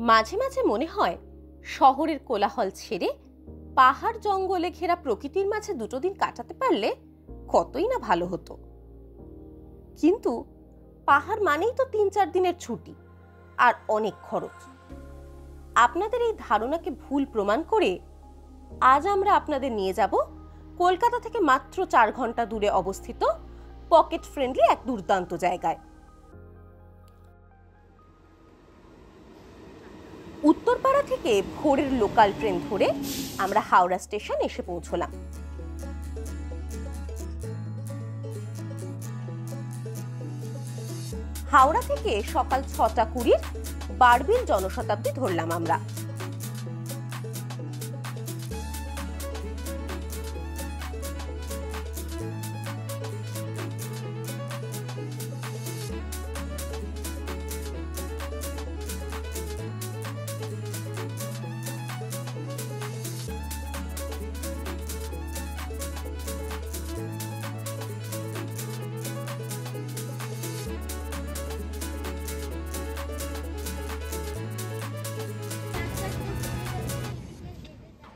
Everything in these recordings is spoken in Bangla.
মাঝে মাঝে মনে হয় শহরের কোলাহল ছেড়ে পাহাড় জঙ্গলে ঘেরা প্রকৃতির মাঝে দুটো দিন কাটাতে পারলে কতই না ভালো হতো। কিন্তু পাহাড় মানেই তো ৩-৪ দিনের ছুটি আর অনেক খরচ। আপনাদের এই ধারণাকে ভুল প্রমাণ করে আজ আমরা আপনাদের নিয়ে যাব কলকাতা থেকে মাত্র ৪ ঘন্টা দূরে অবস্থিত পকেট ফ্রেন্ডলি এক দুর্দান্ত জায়গায়। উত্তরপাড়া থেকে ভোরের লোকাল ট্রেন ধরে আমরা হাওড়া স্টেশন এসে পৌঁছলাম। হাওড়া থেকে সকাল ৬টা ২০ বারবিল জনশতাব্দী ধরলাম আমরা।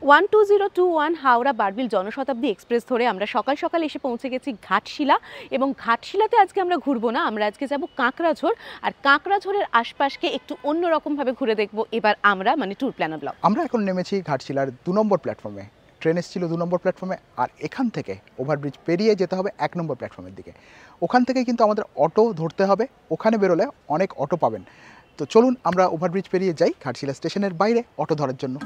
ওয়ান 2021 হাওড়া বারবিল জনশতাব্দী এক্সপ্রেস ধরে আমরা সকাল সকাল এসে পৌঁছে গেছি ঘাটশিলা, এবং ঘাটশিলাতে আজকে আমরা ঘুরবো না, আমরা আজকে যাব কাঁকড়াঝোড়। আর কাঁকড়াঝোড়ের আশপাশকে একটু অন্যরকম ভাবে ঘুরে দেখবো এবার আমরা, মানে ট্যুর প্ল্যানার ব্লগ। আমরা এখন নেমেছি ঘাটশিলার ২ নম্বর প্ল্যাটফর্মে। ট্রেন এসেছিল ২ নম্বর প্ল্যাটফর্মে, আর এখান থেকে ওভারব্রিজ পেরিয়ে যেতে হবে ১ নম্বর প্ল্যাটফর্মের দিকে। ওখান থেকে কিন্তু আমাদের অটো ধরতে হবে, ওখানে বেরোলে অনেক অটো পাবেন। তো চলুন আমরা ওভারব্রিজ পেরিয়ে যাই ঘাটশিলা স্টেশনের বাইরে অটো ধরার জন্য।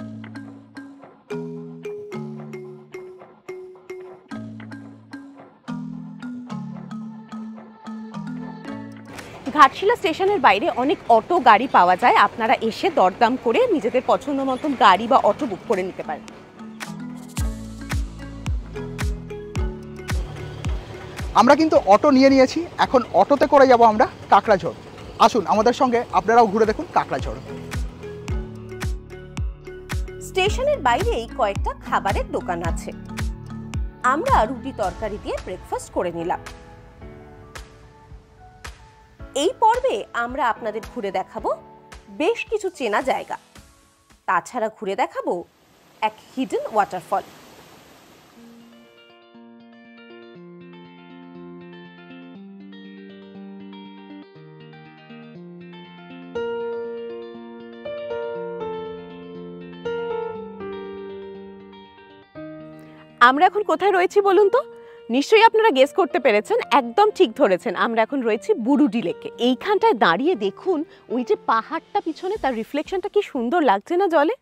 ঘাটশিলা স্টেশনের বাইরে অনেক অটো গাড়ি পাওয়া যায়, আপনারা এসে দরদাম করে নিজেদের পছন্দ মতন গাড়ি বা অটো বুক করে নিতে পারেন। আমরা কিন্তু অটো নিয়ে নিয়েছি, এখন অটোতে করে যাব আমরা কাঁকড়াঝোড়। আসুন আমাদের সঙ্গে আপনারাও ঘুরে দেখুন কাঁকড়াঝোড়। স্টেশনের বাইরেই কয়েকটা খাবারের দোকান আছে, আমরা রুটি তরকারি দিয়ে ব্রেকফাস্ট করে নিলাম। এই পর্বে আমরা আপনাদের ঘুরে দেখাবো বেশ কিছু চেনা জায়গা, তাছাড়া ঘুরে দেখাবো এক হিডেন ওয়াটারফল। আমরা এখন কোথায় রয়েছি বলুন তো? নিশ্চয়ই আপনারা গেস করতে পেরেছেন, একদম ঠিক ধরেছেন, আমরা এখন রয়েছি বুরুডি লেকে। এইখানটায় দাঁড়িয়ে দেখুন ওই যে পাহাড়টা পিছনে, তার রিফ্লেকশনটা কি সুন্দর লাগছে না জলে।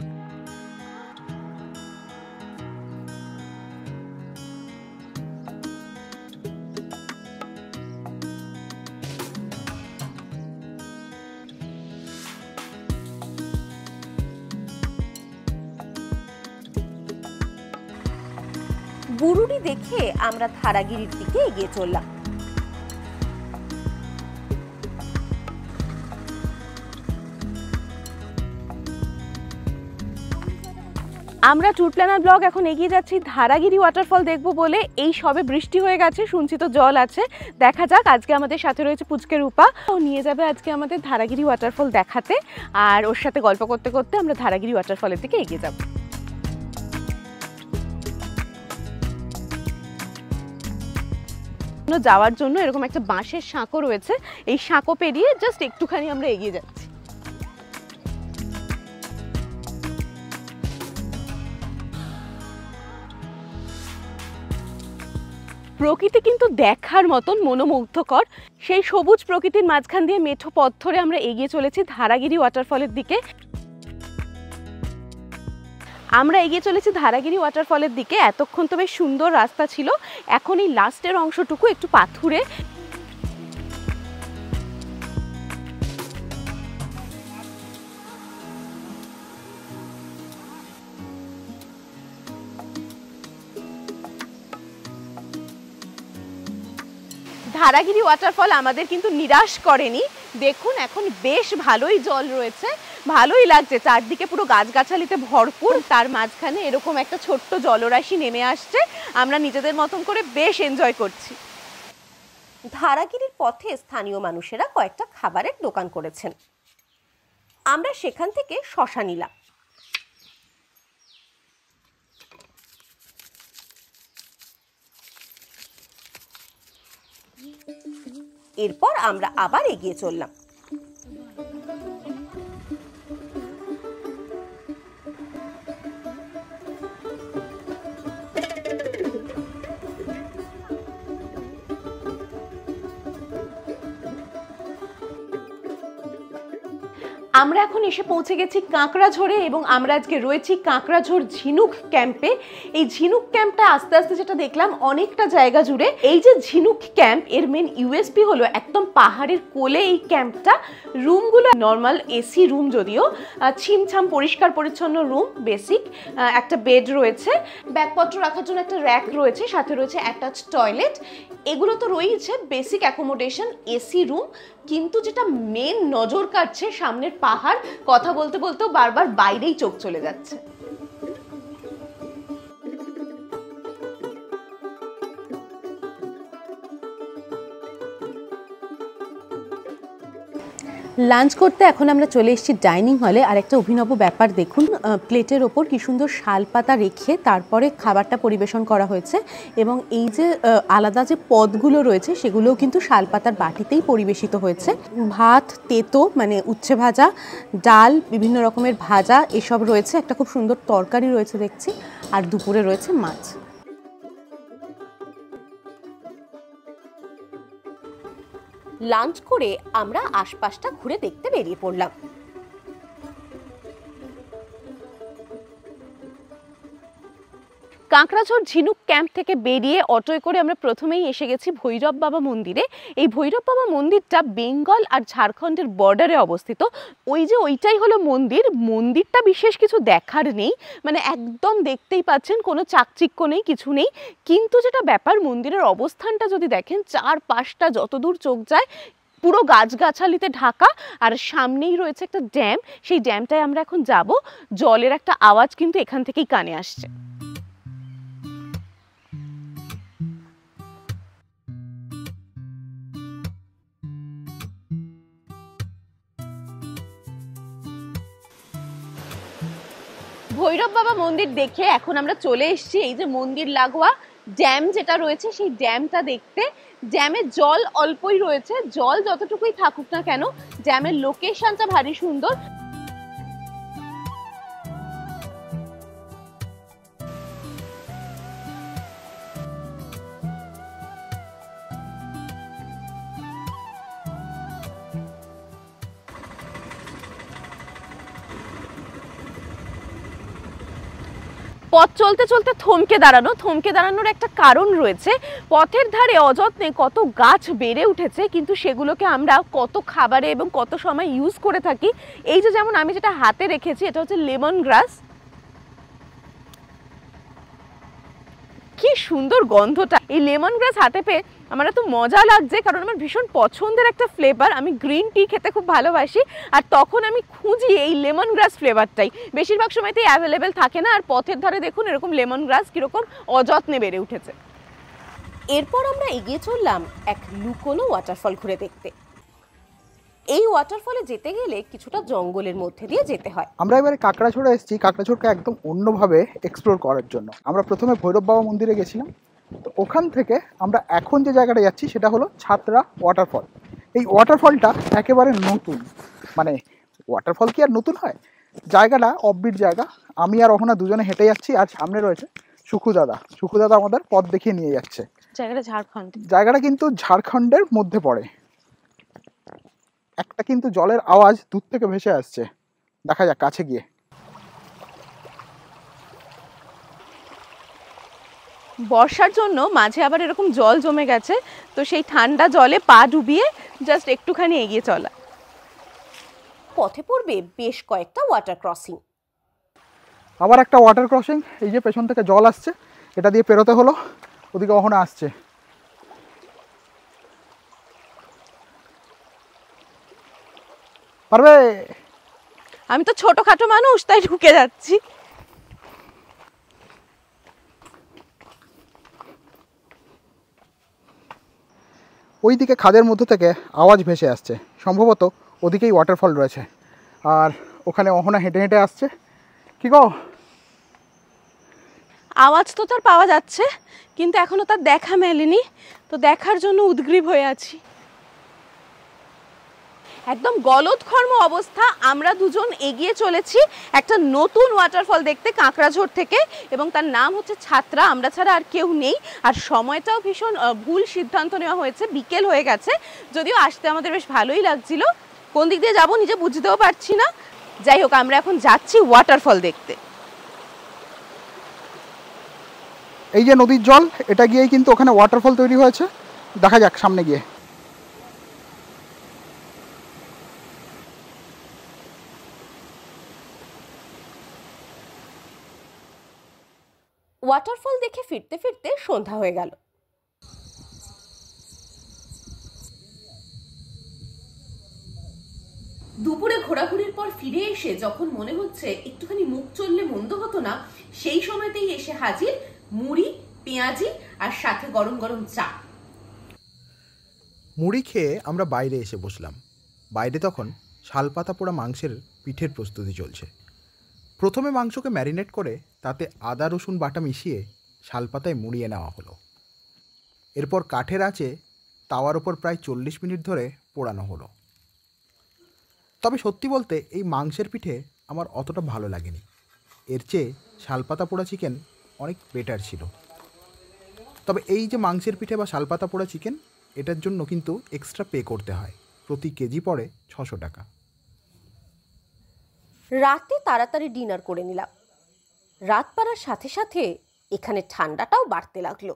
বুরুডি দেখে আমরা ধারাগিরির দিকে এগিয়ে চললাম। আমরা ট্যুর প্ল্যানার ব্লগ এখন এগিয়ে যাচ্ছি ধারাগিরি ওয়াটারফল দেখবো বলে। এই সবে বৃষ্টি হয়ে গেছে, শুনছি তো জল আছে, দেখা যাক। আজকে আমাদের সাথে রয়েছে পুচকে রূপা, ও নিয়ে যাবে আজকে আমাদের ধারাগিরি ওয়াটারফল দেখাতে, আর ওর সাথে গল্প করতে করতে আমরা ধারাগিরি ওয়াটারফলের দিকে এগিয়ে যাব। যাওয়ার জন্য এরকম একটা বাঁশের সাঁকো রয়েছে, এই সাঁকো পেরিয়ে জাস্ট একটুখানি আমরা এগিয়ে যাচ্ছি। প্রকৃতি কিন্তু দেখার মতন মনোমুগ্ধকর, সেই সবুজ প্রকৃতির মাঝখান দিয়ে মেঠো পথ ধরে আমরা এগিয়ে চলেছি ধারাগিরি ওয়াটারফলের দিকে। আমরা এগিয়ে চলেছি ধারাগিরি ওয়াটারফলের দিকে। এতক্ষণ তো বেশ সুন্দর রাস্তা ছিল, এখন এই লাস্টের অংশটুকু একটু পাথুরে। ধারাগিরি ওয়াটারফল আমাদের কিন্তু নিরাশ করেনি, দেখুন এখন বেশ ভালোই জল রয়েছে, ভালোই লাগছে, চারদিকে পুরো গাছগাছালিতে ভরপুর, তার মাঝখানে এরকম একটা ছোট্ট জলরাশি নেমে আসছে, আমরা নিজেদের মতন করে বেশ এনজয় করছি। ধারাগিরির পথে স্থানীয় মানুষেরা কয়েকটা খাবারের দোকান করেছেন। আমরা সেখান থেকে শশা নিলাম। এরপর আমরা আবার এগিয়ে চললাম। আমরা এখন এসে পৌঁছে গেছি কাঁকড়াঝোড়ে এবং আমরা আজকে রয়েছি কাঁকড়াঝোড় ঝিনুক ক্যাম্পে। এই ঝিনুক ক্যাম্পটা আস্তে আস্তে যেটা দেখলাম অনেকটা জায়গা জুড়ে। এই যে ঝিনুক ক্যাম্প, এর মেন ইউএসপি হলো একদম পাহাড়ের কোলে এই ক্যাম্পটা। রুমগুলো নর্মাল এসি রুম, যদিও ছিমছাম পরিষ্কার পরিচ্ছন্ন রুম, বেসিক একটা বেড রয়েছে, ব্যাগপত্র রাখার জন্য একটা র্যাক রয়েছে, সাথে রয়েছে অ্যাটাচ টয়লেট। এগুলো তো রয়েছে বেসিক অ্যাকোমোডেশন, এসি রুম। কিন্তু যেটা মেন নজর কাটছে সামনের পাহাড়, কথা বলতে বলতেও বারবার বাইরেই চোখ চলে যাচ্ছে। লাঞ্চ করতে এখন আমরা চলে এসেছি ডাইনিং হলে। আর একটা অভিনব ব্যাপার দেখুন, প্লেটের ওপর কি সুন্দর শালপাতা রেখে তারপরে খাবারটা পরিবেশন করা হয়েছে এবং এই যে আলাদা যে পদগুলো রয়েছে সেগুলোও কিন্তু শালপাতার বাটিতেই পরিবেশিত হয়েছে। ভাত, তেতো মানে উচ্ছে ভাজা, ডাল, বিভিন্ন রকমের ভাজা এসব রয়েছে, একটা খুব সুন্দর তরকারি রয়েছে দেখছি, আর দুপুরে রয়েছে মাছ। লাঞ্চ করে আমরা আশপাশটা ঘুরে দেখতে বেরিয়ে পড়লাম। কাঁকড়াঝোড় ঝিনুক ক্যাম্প থেকে বেরিয়ে অটোয় করে আমরা প্রথমেই এসে গেছি ভৈরব বাবা মন্দিরে। এই ভৈরব বাবা মন্দিরটা বেঙ্গল আর ঝাড়খণ্ডের বর্ডারে অবস্থিত। ওই যে ওইটাই হলো মন্দির। মন্দিরটা বিশেষ কিছু দেখার নেই, মানে একদম দেখতেই পাচ্ছেন কোনো চাকচিক্য নেই, কিছু নেই। কিন্তু যেটা ব্যাপার, মন্দিরের অবস্থানটা যদি দেখেন, চারপাশটা যতদূর চোখ যায় পুরো গাছগাছালিতে ঢাকা, আর সামনেই রয়েছে একটা ড্যাম। সেই ড্যামটায় আমরা এখন যাব। জলের একটা আওয়াজ কিন্তু এখান থেকেই কানে আসছে। ভৈরব বাবা মন্দির দেখে এখন আমরা চলে এসেছি এই যে মন্দির লাগোয়া ড্যাম যেটা রয়েছে সেই ড্যামটা দেখতে। ড্যামে জল অল্পই রয়েছে, জল যতটুকুই থাকুক না কেন ড্যামের লোকেশনটা ভারী সুন্দর। পথ চলতে চলতে থমকে দাঁড়ানোর একটা কারণ রয়েছে। পথের ধারে অযত্নে কত গাছ বেড়ে উঠেছে, কিন্তু সেগুলোকে আমরা কত খাবারে এবং কত সময় ইউজ করে থাকি। এই যে যেমন আমি যেটা হাতে রেখেছি, এটা হচ্ছে লেমন গ্রাস। কি সুন্দর গন্ধটা! এই লেমন গ্রাস হাতে পেয়ে আমার এত মজা লাগছে, কারণ আমার ভীষণ পছন্দের একটা ফ্লেভার। আমি গ্রিন টি খেতে খুব ভালোবাসি, আর তখন আমি খুঁজি এই লেমন গ্রাস ফ্লেভারটাই। বেশিরভাগ সময়তেই অ্যাভেলেবেল থাকে না। আর পথের ধারে দেখুন এরকম লেমন গ্রাস কীরকম অযত্নে বেড়ে উঠেছে। এরপর আমরা এগিয়ে চললাম এক লুকোনো ওয়াটারফল ঘুরে দেখতে। এই ওয়াটারফলে যেতে গেলে কিছুটা জঙ্গলের মধ্যে দিয়ে যেতে হয়। আমরা এবারে কাঁকড়াঝোড়ে এসেছি কাঁকড়াঝোড়কে একদম অন্যভাবে এক্সপ্লোর করার জন্য। আমরা প্রথমে ভৈরব বাবা মন্দিরে গেছিলাম, তো ওখান থেকে আমরা এখন যে জায়গাটা যাচ্ছি সেটা হলো ছাত্রা ওয়াটারফল। এই ওয়াটারফলটা একেবারে নতুন, মানে ওয়াটারফল কি আর নতুন হয়, জায়গাটা অফবিট জায়গা। আমি আর অহনা দুজনে হেঁটে যাচ্ছি, আর সামনে রয়েছে সুখু দাদা আমাদের পথ দেখিয়ে নিয়ে যাচ্ছে। জায়গাটা কিন্তু ঝাড়খণ্ডের মধ্যে পড়ে। একটা কিন্তু জলের আওয়াজ দূর থেকে ভেসে আসছে, দেখা যাক কাছে গিয়ে। বর্ষার জন্য মাঝে আবার এরকম জল জমে গেছে, তো সেই ঠান্ডা জলে পা ডুবিয়ে জাস্ট একটুখানি এগিয়ে চলা। পথে পড়বে বেশ কয়েকটা ওয়াটার ক্রসিং। আবার একটা ওয়াটার ক্রসিং, এই যে পেছন থেকে জল আসছে, এটা দিয়ে পেরোতে হলো। ওদিকে অহনা আসছে। পারবে? আমি তো ছোটখাটো মানুষ, তাই ঢুকে যাচ্ছি। ওই দিকে খাদের মধ্য থেকে আওয়াজ ভেসে আসছে, সম্ভবত ওদিকেই ওয়াটারফল রয়েছে। আর ওখানে অহনা হেঁটে হেঁটে আসছে। কি গো? আওয়াজ তো তার পাওয়া যাচ্ছে, কিন্তু এখনো তার দেখা মেলেনি, তো দেখার জন্য উদগ্রীব হয়ে আছি। একদম গলদঘর্ম অবস্থা। আমরা দুজন এগিয়ে চলেছি একটা নতুন ওয়াটারফল দেখতে কাঁকড়াঝোড় থেকে, এবং তার নাম হচ্ছে ছাত্রা। আমরা ছাড়া আর কেউ নেই, আর সময়টাও ভীষণ ভুল সিদ্ধান্ত নেওয়া হয়েছে, বিকেল হয়ে গেছে। যদিও আসতে আমাদের বেশ ভালোই লাগছিল, কোন দিক দিয়ে যাবো নিজে বুঝতেও পারছি না। যাই হোক, আমরা এখন যাচ্ছি ওয়াটারফল দেখতে। এই যে নদীর জল, এটা গিয়েই কিন্তু ওখানে ওয়াটারফল তৈরি হয়েছে। দেখা যাক সামনে গিয়ে। ওয়াটারফল দেখে ফিরতে ফিরতে সন্ধ্যা হয়ে গেল। দুপুরে ঘোরাঘুরির পর ফিরে এসে যখন মনে হচ্ছে একটুখানি মুখ চললে মন্দ হতো না, সেই সময়তেই এসে হাজির মুড়ি, পেঁয়াজি আর সাথে গরম গরম চা। মুড়ি খেয়ে আমরা বাইরে এসে বসলাম। বাইরে তখন শালপাতা পোড়া মাংসের পিঠের প্রস্তুতি চলছে। প্রথমে মাংসকে ম্যারিনেট করে তাতে আদা রসুন বাটা মিশিয়ে শালপাতায় মুড়িয়ে নেওয়া হলো। এরপর কাঠের আঁচে তাওয়ার ওপর প্রায় 40 মিনিট ধরে পোড়ানো হলো। তবে সত্যি বলতে এই মাংসের পিঠে আমার অতটা ভালো লাগেনি। এর চেয়ে শালপাতা পোড়া চিকেন অনেক বেটার ছিল। তবে এই যে মাংসের পিঠে বা শালপাতা পোড়া চিকেন, এটার জন্য কিন্তু এক্সট্রা পে করতে হয়। প্রতি কেজি পড়ে 600 টাকা। রাতে তাড়াতাড়ি ডিনার করে নিলাম। রাত বাড়ার সাথে সাথে এখানে ঠান্ডাটাও বাড়তে লাগলো।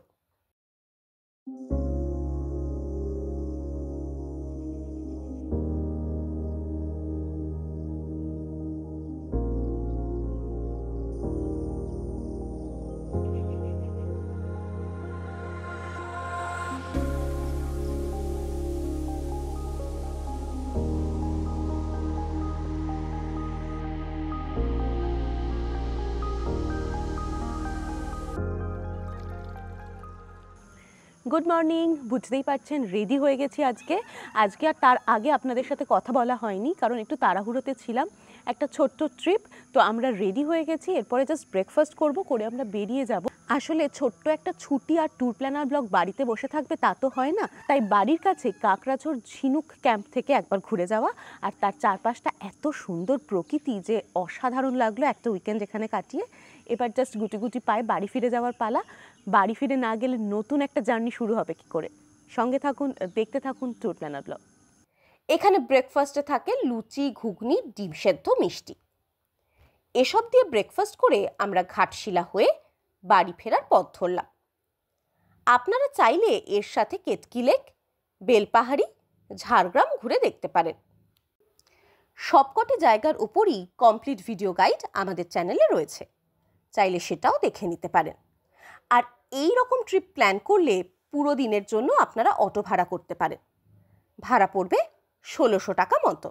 Good morning. বুঝতেই পারছেন রেডি হয়ে গেছি আজকে। আর তার আগে আপনাদের সাথে কথা বলা হয়নি, কারণ একটু তাড়াহুড়োতে ছিলাম। একটা ছোট্ট ট্রিপ, তো আমরা রেডি হয়ে গেছি। এরপরে জাস্ট ব্রেকফাস্ট করে আমরা বেরিয়ে যাব। আসলে ছোট্ট একটা ছুটি আর ট্যুর প্ল্যানার ব্লগ বাড়িতে বসে থাকবে তা তো হয় না, তাই বাড়ির কাছে কাঁকড়াঝোড় ঝিনুক ক্যাম্প থেকে একবার ঘুরে যাওয়া। আর তার চারপাশটা এত সুন্দর প্রকৃতি যে অসাধারণ লাগলো একটা উইকেন্ড এখানে কাটিয়ে। এবার জাস্ট গুটি গুটি পায়ে বাড়ি ফিরে যাওয়ার পালা। বাড়ি ফিরে না গেলে নতুন একটা জার্নি শুরু হবে কি করে। সঙ্গে থাকুন, দেখতে থাকুন ট্যুর প্ল্যানার ব্লগ। এখানে ব্রেকফাস্টে থাকে লুচি, ঘুগনি, ডিম সেদ্ধ, মিষ্টি। এসব দিয়ে ব্রেকফাস্ট করে আমরা ঘাটশিলা হয়ে বাড়ি ফেরার পথ ধরলাম। আপনারা চাইলে এর সাথে কেতকি লেক, বেলপাহাড়ি, ঝাড়গ্রাম ঘুরে দেখতে পারেন। সবকটি জায়গার উপরই কমপ্লিট ভিডিও গাইড আমাদের চ্যানেলে রয়েছে, চাইলে সেটাও দেখে নিতে পারেন। আর এই রকম ট্রিপ প্ল্যান করলে পুরো দিনের জন্য আপনারা অটো ভাড়া করতে পারেন। ভাড়া পড়বে 1600 টাকা মতো।